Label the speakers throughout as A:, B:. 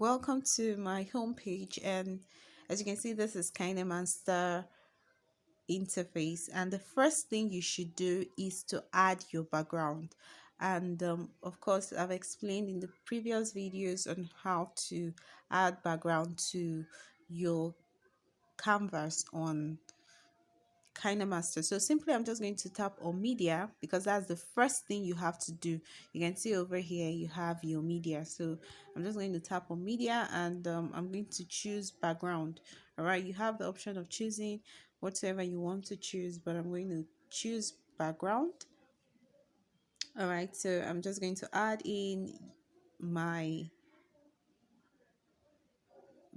A: Welcome to my homepage, and as you can see, this is KineMaster interface. And the first thing you should do is to add your background. And of course, I've explained in the previous videos on how to add background to your canvas on KineMaster. So simply, I'm just going to tap on media because that's the first thing you have to do. You can see over here you have your media. So I'm just going to tap on media, and I'm going to choose background. All right, you have the option of choosing whatever you want to choose, but I'm going to choose background. All right, so I'm just going to add in my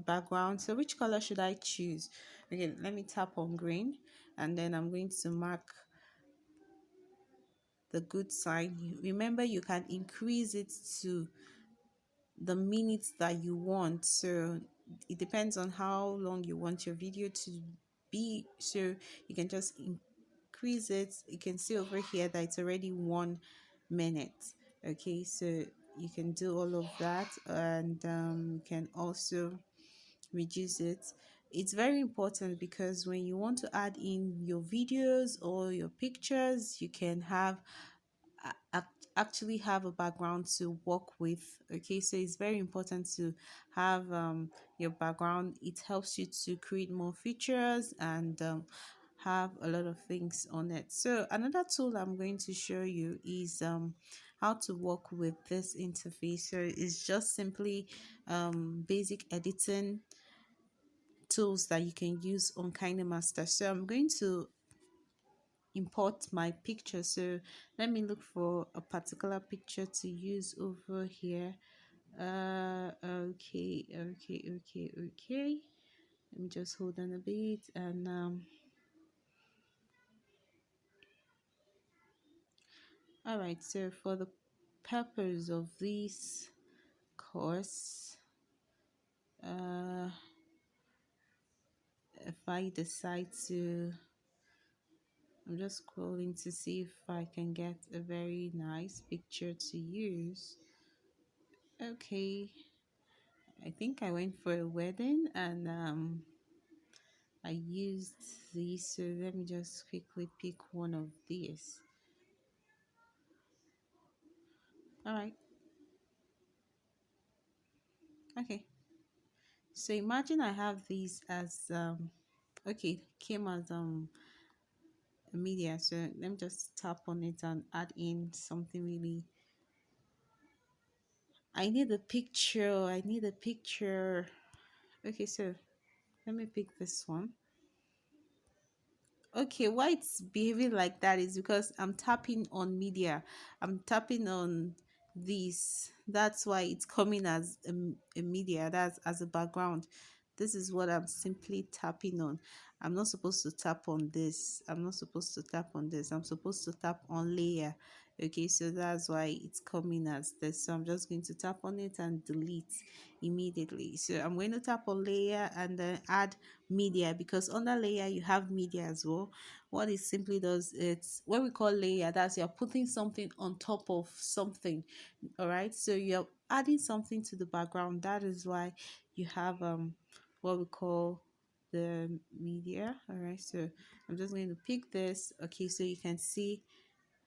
A: background. So which color should I choose? Okay, let me tap on green, and then I'm going to mark the good sign. Remember, you can increase it to the minutes that you want, so it depends on how long you want your video to be. So you can just increase it. You can see over here that it's already 1 minute. Okay, so you can do all of that, and you can also reduce it. It's very important because when you want to add in your videos or your pictures, you can have actually have a background to work with. Okay, so it's very important to have your background. It helps you to create more features and have a lot of things on it. So another tool I'm going to show you is how to work with this interface. So it's just simply basic editing tools that you can use on KineMaster. So I'm going to import my picture. So let me look for a particular picture to use over here. Okay. Let me just hold on a bit, and all right. So for the purpose of this course, uh if I decide to, I'm just scrolling to see if I can get a very nice picture to use. Okay, I think I went for a wedding, and I used these. So let me just quickly pick one of these. All right. Okay, so imagine I have these as okay, came as a media. So let me just tap on it and add in something really. I need a picture. Okay, so let me pick this one. Okay, why it's behaving like that is because I'm tapping on media. I'm tapping on this. That's why it's coming as a media. That's as a background. This is what I'm simply tapping on. I'm not supposed to tap on this. I'm not supposed to tap on this. I'm supposed to tap on layer. Okay, so that's why it's coming as this. So I'm just going to tap on it and delete immediately. So I'm going to tap on layer and then add media, because under layer you have media as well. What it simply does, it's what we call layer. That's you're putting something on top of something. All right, so you're adding something to the background. That is why you have what we call the media. All right, so I'm just going to pick this. Okay, so you can see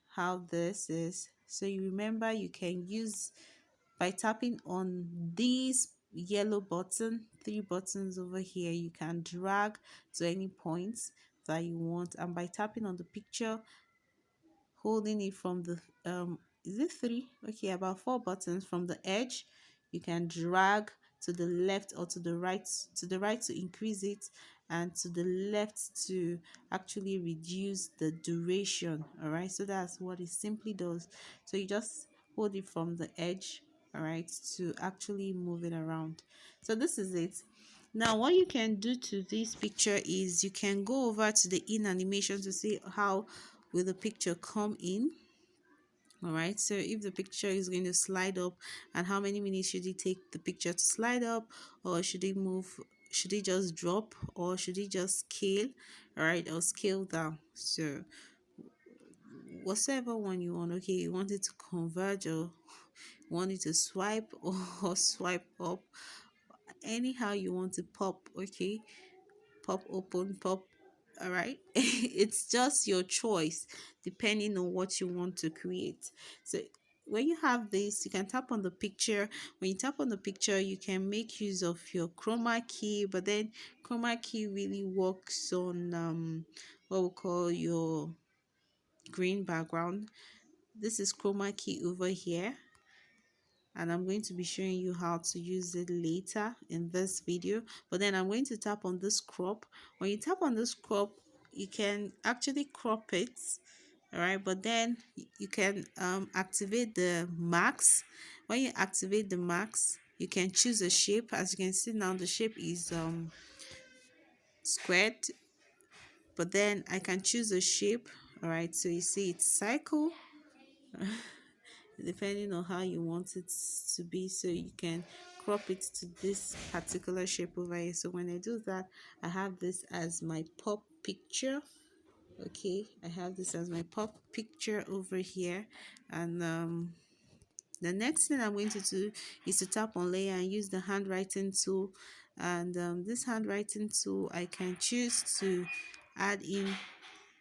A: how this is. So you remember, you can use by tapping on these yellow button, three buttons over here, you can drag to any points that you want, and by tapping on the picture, holding it from the is it three, okay, about four buttons from the edge, you can drag to the left or to the right to increase it, and to the left to actually reduce the duration. All right, so that's what it simply does. So you just hold it from the edge, all right, to actually move it around. So this is it. Now what you can do to this picture is you can go over to the in animation to see how will the picture come in. All right, so if the picture is going to slide up, and how many minutes should it take the picture to slide up, or should it move, should it just drop, or should it just scale, all right, or scale down. So whatever one you want. Okay, you want it to converge, or want it to swipe or swipe up, anyhow you want to pop. Okay, pop open, pop. All right. It's just your choice depending on what you want to create. So when you have this, you can tap on the picture. When you tap on the picture, you can make use of your chroma key, but then chroma key really works on what we call your green background. This is chroma key over here, and I'm going to be showing you how to use it later in this video. But then I'm going to tap on this crop. When you tap on this crop, you can actually crop it. All right, but then you can activate the max. When you activate the max, you can choose a shape. As you can see now, the shape is squared, but then I can choose a shape. All right, so you see it's cycle, depending on how you want it to be. So you can crop it to this particular shape over here. So when I do that, I have this as my pop picture. Okay, I have this as my pop picture over here. And the next thing I'm going to do is to tap on layer and use the handwriting tool. And this handwriting tool, I can choose to add in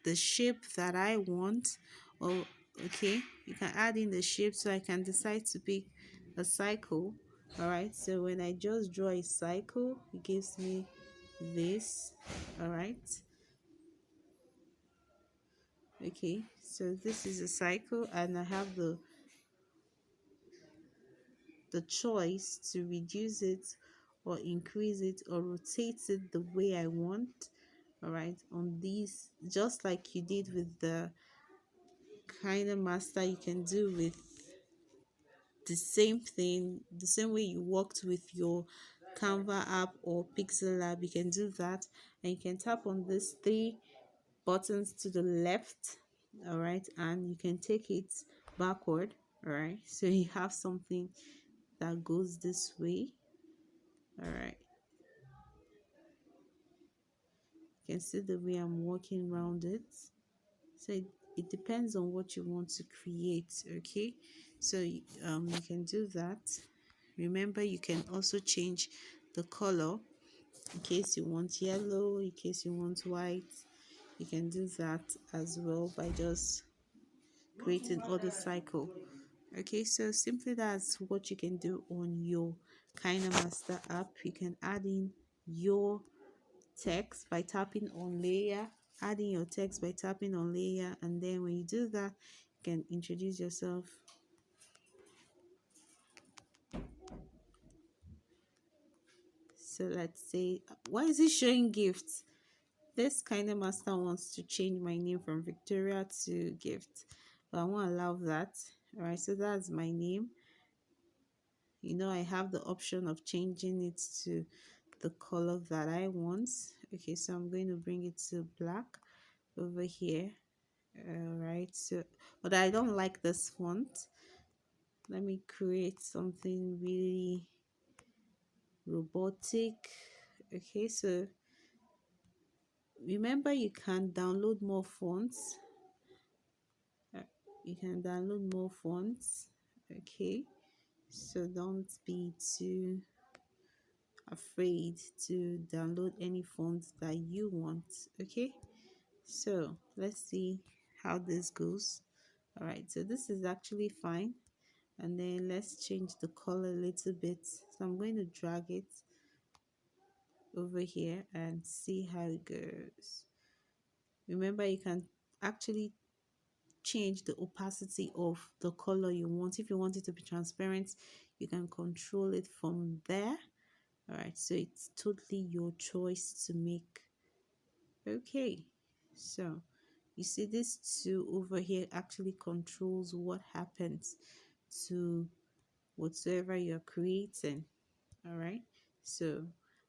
A: the shape that I want. Or okay, you can add in the shape, so I can decide to pick a cycle. All right, so when I just draw a cycle, it gives me this. All right, okay, so this is a cycle, and I have the choice to reduce it or increase it or rotate it the way I want. All right, on these, just like you did with the KineMaster, you can do with the same thing, the same way you worked with your Canva app or Pixel Lab. You can do that, and you can tap on these three buttons to the left. All right, and you can take it backward. All right, so you have something that goes this way. All right, you can see the way I'm walking around it. So it depends on what you want to create. Okay, so you can do that. Remember, you can also change the color in case you want yellow, in case you want white. You can do that as well by just creating other cycle. Okay, so simply that's what you can do on your KineMaster app. You can add in your text by tapping on layer, adding your text by tapping on layer, and then when you do that, you can introduce yourself. So let's say, why is it showing gifts? This KineMaster wants to change my name from Victoria to Gift, but I won't allow that. All right, so that's my name. I have the option of changing it to the color that I want. Okay, so I'm going to bring it to black over here. All right, so but I don't like this font. Let me create something really robotic. Okay, so remember, you can download more fonts. uh, you can download more fonts. Okay, so don't be too afraid to download any fonts that you want. Okay, so let's see how this goes. All right, so this is actually fine, and then let's change the color a little bit. So I'm going to drag it over here and see how it goes. Remember, you can actually change the opacity of the color you want. If you want it to be transparent, you can control it from there. All right, so it's totally your choice to make. Okay, so you see this two over here actually controls what happens to whatsoever you're creating. All right, so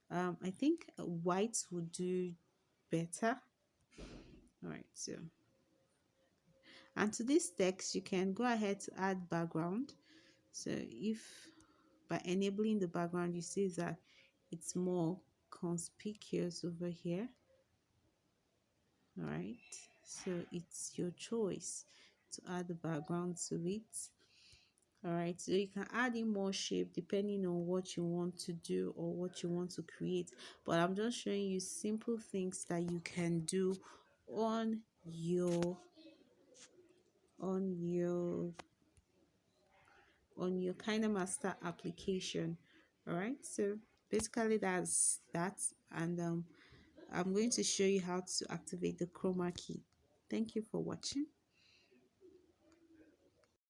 A: I think white would do better. All right, so and to this text you can go ahead to add background. So if by enabling the background, you see that it's more conspicuous over here. All right, so it's your choice to add the background to it. All right, so you can add in more shape depending on what you want to do or what you want to create, but I'm just showing you simple things that you can do on your on your on your KineMaster application. All right, so basically that's that. And I'm going to show you how to activate the chroma key. Thank you for watching.